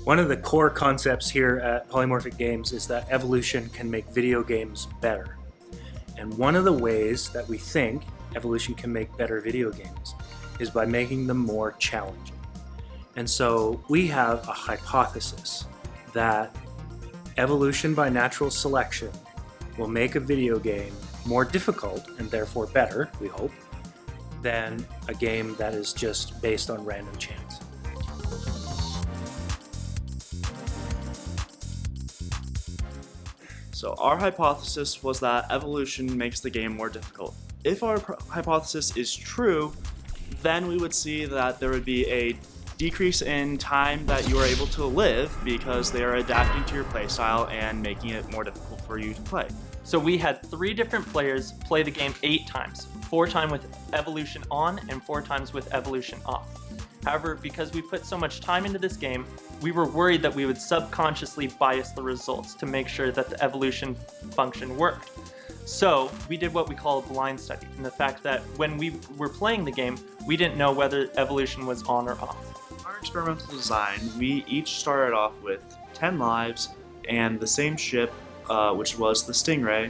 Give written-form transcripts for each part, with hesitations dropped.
One of the core concepts here at Polymorphic Games is that evolution can make video games better. And one of the ways that we think evolution can make better video games is by making them more challenging. And so we have a hypothesis that evolution by natural selection will make a video game more difficult and therefore better, we hope, than a game that is just based on random chance. So our hypothesis was that evolution makes the game more difficult. If our hypothesis is true, then we would see that there would be a decrease in time that you are able to live because they are adapting to your playstyle and making it more difficult for you to play. So we had 3 different players play the game 8 times, 4 times with evolution on and 4 times with evolution off. However, because we put so much time into this game, we were worried that we would subconsciously bias the results to make sure that the evolution function worked. So we did what we call a blind study, in the fact that when we were playing the game, we didn't know whether evolution was on or off. Our experimental design, we each started off with 10 lives and the same ship, which was the Stingray,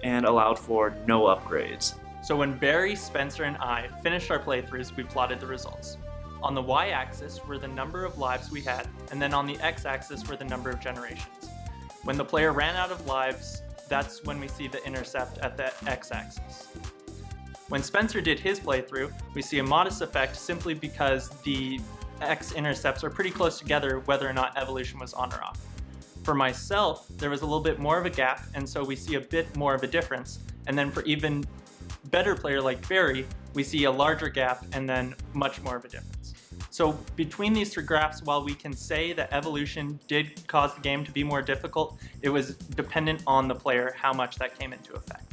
and allowed for no upgrades. So when Barry, Spencer, and I finished our playthroughs, we plotted the results. On the y-axis were the number of lives we had, and then on the x-axis were the number of generations. When the player ran out of lives, that's when we see the intercept at the x-axis. When Spencer did his playthrough, we see a modest effect simply because the x-intercepts are pretty close together whether or not evolution was on or off. For myself, there was a little bit more of a gap, and so we see a bit more of a difference. And then for even better player like Barry, we see a larger gap and then much more of a difference. So between these 3 graphs, while we can say that evolution did cause the game to be more difficult, it was dependent on the player how much that came into effect.